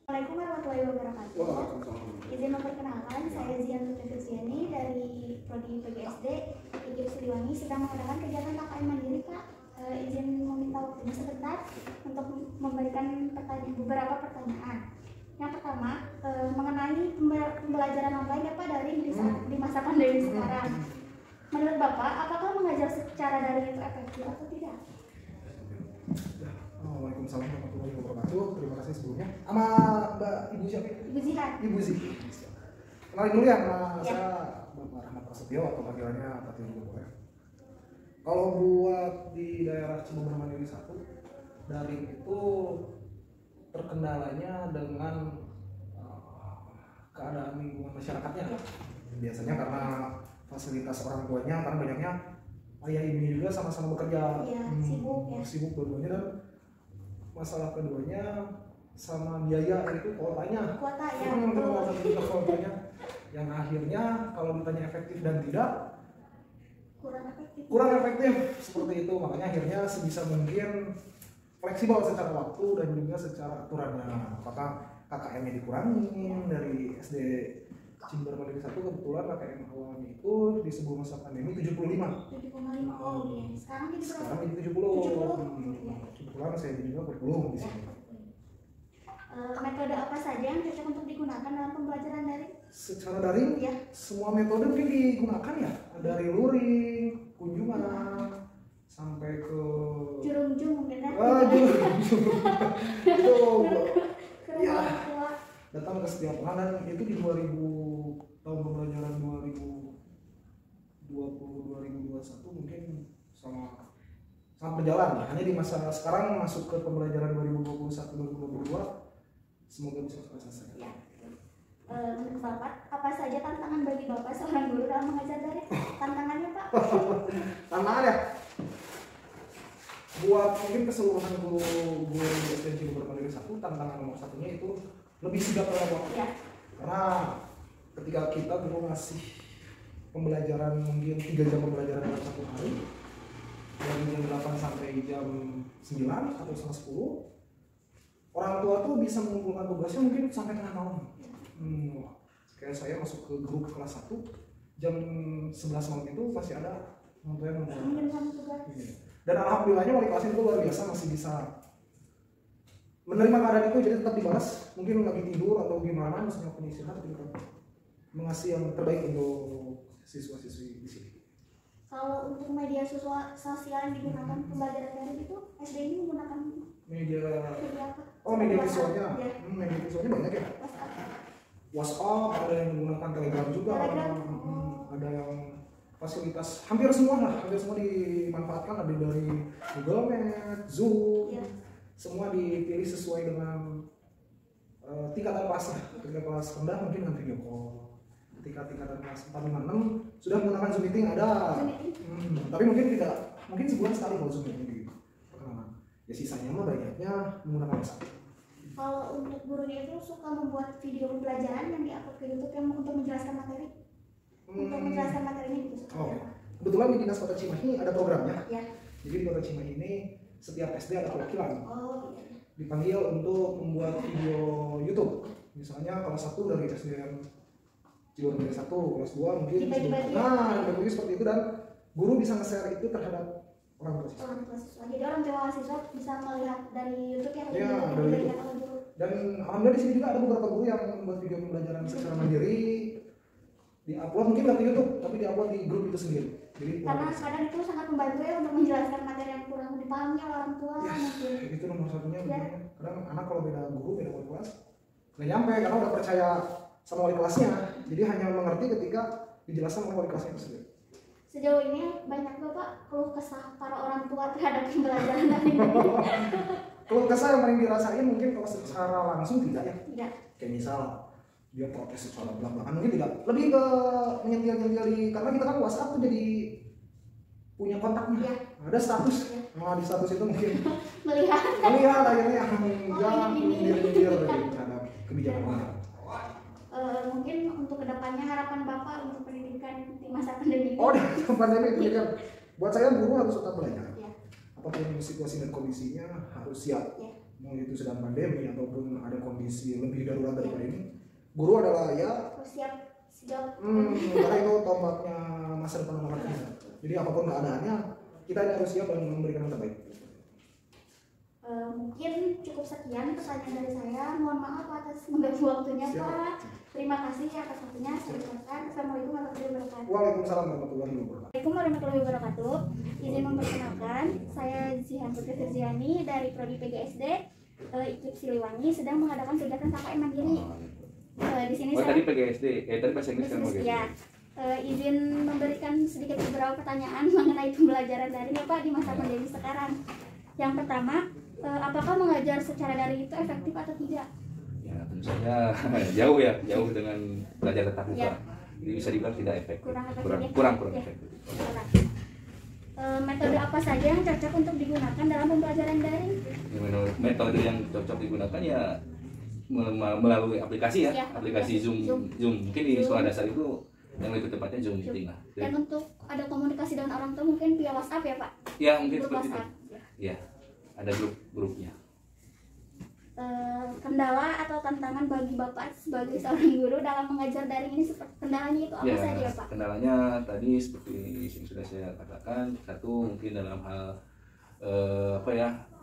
Assalamualaikum warahmatullahi wabarakatuh. Waalaikumsalam. Izin memperkenalkan, saya Zian Fitriani dari Prodi PGSD IKIP Siliwangi sedang mengadakan kegiatan KKN Mandiri, Pak. Izin meminta waktunya sebentar untuk memberikan beberapa pertanyaan. Yang pertama, mengenai pembelajaran online ya Pak daring di masa pandemi sekarang. Menurut Bapak, apakah mengajar secara daring itu efektif atau tidak? Waalaikumsalam warahmatullahi wabarakatuh. Terima kasih sebelumnya. Sama Mbak Ibu siapa? Ibu Zihan. Ibu Zihan. Kenalin dulu ya, saya Bapak Rahmat Prasetyo atau panggilannya Pak Tio juga boleh. Kalau buat di daerah Cibubur Mandiri 1, daring itu terkendalanya dengan keadaan lingkungan masyarakatnya. Biasanya karena fasilitas orang tuanya, karena banyaknya ayah ibunya juga sama-sama bekerja, sibuk dua-duanya, dan masalah keduanya sama biaya itu kuotanya, yang akhirnya kalau ditanya efektif dan tidak kurang efektif seperti itu. Makanya akhirnya sebisa mungkin fleksibel secara waktu dan juga secara aturannya. Apakah KKM-nya dikurangin dari SD Cibubur Mandiri 1, kebetulan KKM awalnya itu di sebelum masa pandemi 75. 7,5. Oh iya. Sekarang jadi 70. Kebetulan saya juga bergabung di sini. Metode apa saja yang cocok untuk digunakan dalam pembelajaran daring? Secara daring, ya, semua metode mungkin digunakan ya. Dari luring, kunjungan, sampai ke Jurung-jung mungkin kan? Jurung-jung. Itu ya, tua. datang ke setiap orang, dan itu di tahun pembelajaran 2020-2021 mungkin sama berjalan. Hanya di masa sekarang masuk ke pembelajaran 2021-2022 semoga bisa selesai. Ya. Menurut Bapak, apa saja tantangan bagi Bapak seorang guru dalam mengajar daring? Tantangannya Pak? Tantangan ya? Buat mungkin keseluruhan guru di SD Cibubur Mandiri 1, tantangan nomor satunya itu lebih sigap dalam waktu. Ya. Karena ketika kita guru ngasih pembelajaran mungkin 3 jam pembelajaran dalam satu hari, dari jam 8 sampai jam 9 atau setengah 10, orang tua tuh bisa mengumpulkan tugasnya mungkin sampai tengah malam. Kayak saya masuk ke grup kelas 1 jam 11 malam itu pasti ada orang tua yang mengumpulkan tugas. Dan alhamdulillahnya wali kelas itu luar biasa, masih bisa menerima keadaan itu, jadi tetap dibalas. Mungkin lagi tidur atau gimana, misalnya penyisiran, tapi tetap mengasih yang terbaik untuk siswa-siswi di sini. Kalau untuk media sosial yang digunakan pembelajaran daring itu, SD ini menggunakan media apa? Media visualnya. Ya. Media visualnya banyak ya. WhatsApp, ada yang menggunakan Telegram juga. Ada yang fasilitas hampir semua dimanfaatkan, ada dari Google Meet, Zoom. Ya. Semua dipilih sesuai dengan tingkatan kelasnya. Tingkat kelas rendah mungkin dengan video call. Tingkatan kelas 4, 5, 6 sudah menggunakan Zoom meeting, ada. Tapi mungkin sebulan sekali kalau Zoom meeting di perkenalan. Ya sisanya mah banyaknya menggunakan WhatsApp. Kalau untuk gurunya itu suka membuat video pembelajaran yang di-upload ke YouTube yang untuk menjelaskan materi. Untuk menjelaskan materinya gitu. Kebetulan di Dinas Kota Cimahi ada programnya. Ya. Jadi di Kota Cimahi ini setiap SD ada perwakilan. Iya. Dipanggil untuk membuat video YouTube. Misalnya kelas 1 dari SDN Cibubur Mandiri 1, kelas 2 mungkin dibagi seperti itu, dan guru bisa nge-share itu terhadap orang tua siswa. Jadi orang tua siswa bisa melihat dari YouTube ya? Ya, dari YouTube. Dan alhamdulillah di sini juga ada beberapa guru yang membuat video pembelajaran secara mandiri, di-upload mungkin nggak ke YouTube, tapi di-upload di grup itu sendiri. Jadi karena kadang itu sangat membantu ya untuk menjelaskan materi yang kurang dipahami oleh orang tua. Itu nomor satunya. Kadang anak kalau beda guru, beda wali kelas, nggak nyampe karena udah percaya sama wali kelasnya, jadi hanya mengerti ketika dijelaskan oleh wali kelasnya itu sendiri. Sejauh ini banyak Bapak keluh kesah para orang tua terhadap pembelajaran daring. Keluh kesah yang paling dirasain mungkin kalau secara langsung tidak ya. Tidak. Kayak misal dia protes secara belak-belakan mungkin tidak, lebih ke nyentil-nyentil karena kita kan WhatsApp tuh jadi punya kontaknya. Ya. Ada status. Ya. Nah di status itu mungkin melihat akhirnya nyindir terhadap kebijakan. Mungkin untuk kedepannya harapan Bapak untuk pendidikan di masa pandemi ini. Di pandemi itu kan buat saya guru harus tetap belajar. Ya. Apapun situasi dan kondisinya harus siap. Ya. mau itu sedang pandemi ataupun ada kondisi lebih darurat daripada ini, guru adalah ya siap sigap. karena itu tombaknya masa depan anak kita. Jadi apapun keadaannya kita harus siap dan memberikan yang terbaik. Mungkin cukup sekian pertanyaan dari saya. Mohon maaf atas mengganggu waktunya Pak. Terima kasih atas waktunya. Saya ucapkan Assalamualaikum warahmatullahi wabarakatuh. Waalaikumsalam warahmatullahi wabarakatuh. Assalamualaikum warahmatullahi wabarakatuh. Izin memperkenalkan, saya Zihan Putri Firziani dari Prodi PGSD IKIP Siliwangi sedang mengadakan kegiatan KKN mandiri. Di sini saya tadi PGSD, tadi bahasa Inggris kan PGSD. Ya. Izin memberikan sedikit beberapa pertanyaan mengenai pembelajaran daring ya Pak di masa pandemi sekarang. Yang pertama, apakah mengajar secara daring itu efektif atau tidak? Ya tentu saja jauh dengan belajar tatap muka. Ya. Jadi bisa dibilang tidak efektif. Kurang Kurang ya. efektif. Metode apa saja yang cocok untuk digunakan dalam pembelajaran daring? Ya, metode yang cocok digunakan ya melalui aplikasi ya, Ya, aplikasi Zoom. Mungkin di sekolah dasar itu yang lebih tepatnya Zoom meeting lah. Dan untuk ada komunikasi dengan orang tua mungkin via WhatsApp ya Pak? Ya mungkin Grup seperti itu. WhatsApp. Ya, ada grupnya. Kendala atau tantangan bagi Bapak sebagai seorang guru dalam mengajar daring ini, kendalanya itu apa saja ya Pak? Kendalanya tadi seperti yang sudah saya katakan, satu mungkin dalam hal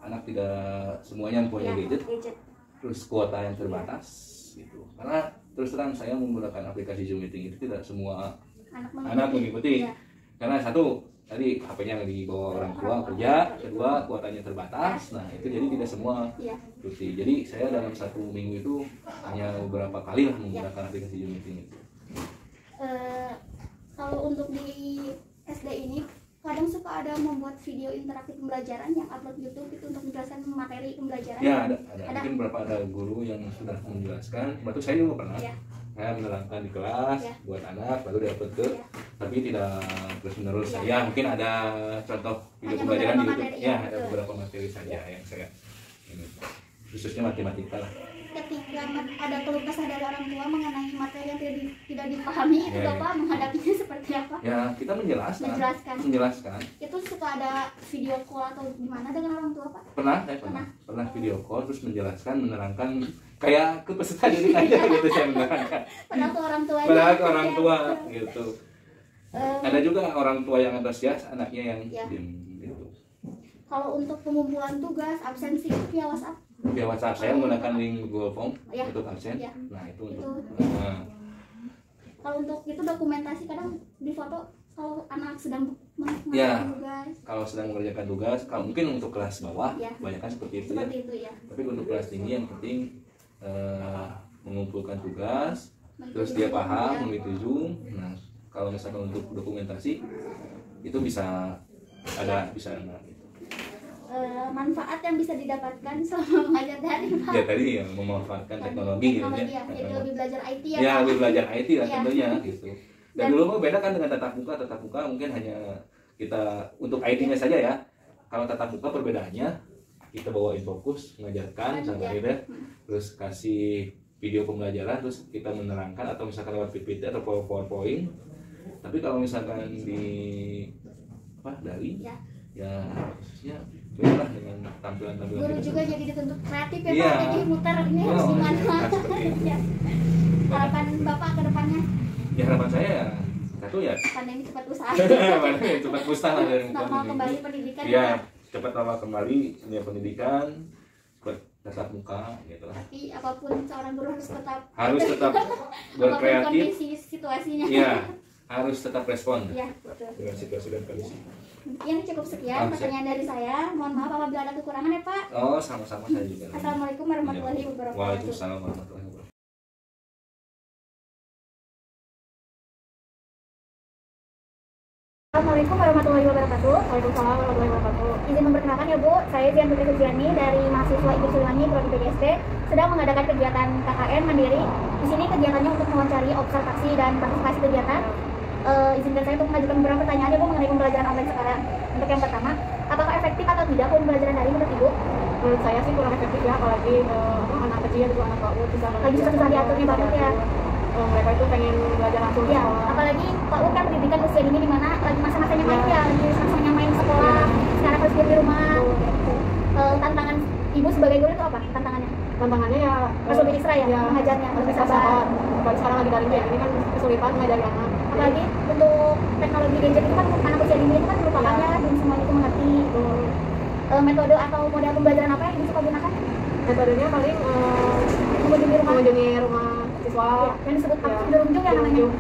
anak tidak semuanya mempunyai gadget. Terus kuota yang terbatas gitu. Karena terus terang saya menggunakan aplikasi Zoom Meeting itu tidak semua anak mengikuti. Ya. Karena satu tadi HP-nya dibawa orang tua kerja, kedua kuotanya terbatas. Nah, itu jadi tidak semua ikuti. Jadi saya dalam 1 minggu itu hanya beberapa kali lah menggunakan aplikasi Zoom Meeting itu. Kalau untuk di SD ini kadang suka ada membuat video interaktif pembelajaran yang upload YouTube itu untuk menjelaskan materi pembelajaran. Ya, ada. Mungkin ada guru yang sudah menjelaskan. Waktu saya juga pernah. Ya. Saya menerangkan di kelas buat anak, lalu diupload ke, tapi tidak terus menerus. Ya, mungkin ada contoh video pembelajaran di YouTube. Materi, ya, ada beberapa materi saja yang saya ini, khususnya matematika lah. Ketika ada keluh kesah dari orang tua mengenai materi yang tidak dipahami, itu Bapak menghadapinya seperti apa? Ya, kita menjelaskan. Itu suka ada video call atau gimana dengan orang tua Pak? Saya pernah video call terus menjelaskan, menerangkan kayak ke peserta didik aja gitu saya menerangkan. Padahal ke orang tua. Orang tua gitu. Ada juga orang tua yang antusias, anaknya yang diam gitu. Kalau untuk pengumpulan tugas, absensi itu via WhatsApp? Via WhatsApp saya menggunakan link Google Form untuk absen. Nah, itu untuk kalau untuk itu dokumentasi kadang di foto kalau anak sedang mengerjakan tugas. Kalau sedang mengerjakan tugas, kalau mungkin untuk kelas bawah banyak kan seperti itu ya. Tapi untuk kelas tinggi yang penting mengumpulkan tugas, terus dia paham mengikuti Zoom. Nah, kalau misalkan untuk dokumentasi itu bisa gitu. Manfaat yang bisa didapatkan selama mengajar daring Pak? Ya tadi yang memanfaatkan teknologi gitu ya. Jadi lebih belajar IT ya. Ya, lebih belajar IT lah tentunya gitu. Dan dulu mah beda kan dengan tatap muka mungkin hanya kita untuk IT-nya saja ya. Kalau tatap muka perbedaannya kita bawain fokus mengajarkan sampai akhirnya terus kasih video pembelajaran terus kita menerangkan atau misalkan lewat PPT atau PowerPoint. Tapi kalau misalkan di daring ya khususnya beda lah dengan tampilan-tampilan guru juga jadi dituntut kreatif ya Pak, jadi muter ini harus gimana. Harapan Bapak ke depannya? Ya harapan saya ya satu ya pandemi cepat usai. Pandemi cepat usai lah dari normal kembali pendidikan. Ya cepat normal kembali dunia pendidikan, cepat tatap muka gitu lah. Tapi apapun seorang guru harus tetap berkreatif. Kondisi situasinya. Iya, harus tetap respon. Iya, betul. Dengan situasi dan kondisi. Mungkin cukup sekian pertanyaan dari saya. Mohon maaf apabila ada kekurangan ya Pak. Oh, sama-sama saya juga. Assalamualaikum warahmatullahi wabarakatuh. Waalaikumsalam warahmatullahi wabarakatuh. Assalamualaikum warahmatullahi wabarakatuh. Waalaikumsalam warahmatullahi wabarakatuh. Izin memperkenalkan ya Bu, saya Zihan Putri Firziani dari mahasiswa IKIP Siliwangi Prodi PGSD sedang mengadakan kegiatan KKN mandiri. Di sini kegiatannya untuk mewawancari observasi dan partisipasi kegiatan. Izinkan saya untuk mengajukan beberapa pertanyaan ya Bu mengenai pembelajaran online sekarang. Untuk yang pertama, apakah efektif atau tidak pembelajaran daring menurut Ibu? Menurut saya sih kurang efektif ya, apalagi anak kecil atau anak PAUD lagi susah diaturnya banget ya. Mereka itu pengen belajar langsung ya, apalagi PAUD kan pendidikan usia dini di mana lagi masa-masanya main lagi masa-masanya main sekolah, sekarang harus di rumah. Tantangan Ibu sebagai sebagai guru itu apa tantangannya? Tantangannya ya Harus lebih ekstra ya, mengajarnya, harus lebih sabar. sabar. Apalagi sekarang lagi daring kayak gini kan kesulitan ngajari anak. Apalagi untuk teknologi gadget itu kan anak usia dini itu kan merupakannya belum semuanya itu mengerti. Metode atau model pembelajaran apa yang ibu suka gunakan? Metodenya paling mengunjungi rumah siswa. Ya, yang disebut Ya, berunjung ya namanya. berunjung.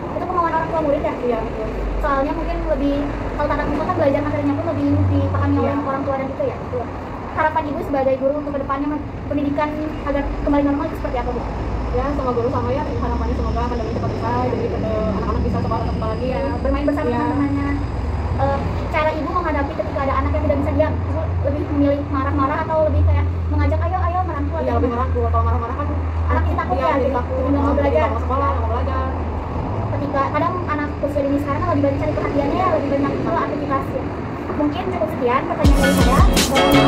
Itu kemauan orang tua murid ya? Iya, betul. Soalnya mungkin lebih, kalau tatap muka kan belajar materinya pun lebih dipahami oleh Iya. orang tua dan gitu ya. Betul. Harapan ibu sebagai guru untuk kedepannya pendidikan agar kembali normal itu seperti apa bu? Ya sama guru sama ya harapannya semoga pandemi cepat selesai jadi anak-anak bisa sekolah tetap lagi Ya, bermain bersama Iya. teman-temannya. Cara ibu menghadapi ketika ada anak yang tidak bisa diam, ibu lebih memilih marah-marah atau lebih kayak mengajak ayo merangkul? ya lebih merangkul. Kalau marah-marah kan Anak kita takut iya, ya, jadi jadi takut nggak mau belajar. nggak mau sekolah nggak mau belajar. Ketika kadang anak usia dini sekarang kan lebih banyak cari perhatiannya, lebih banyak aktivitas ya. Mungkin cukup sekian pertanyaan dari saya.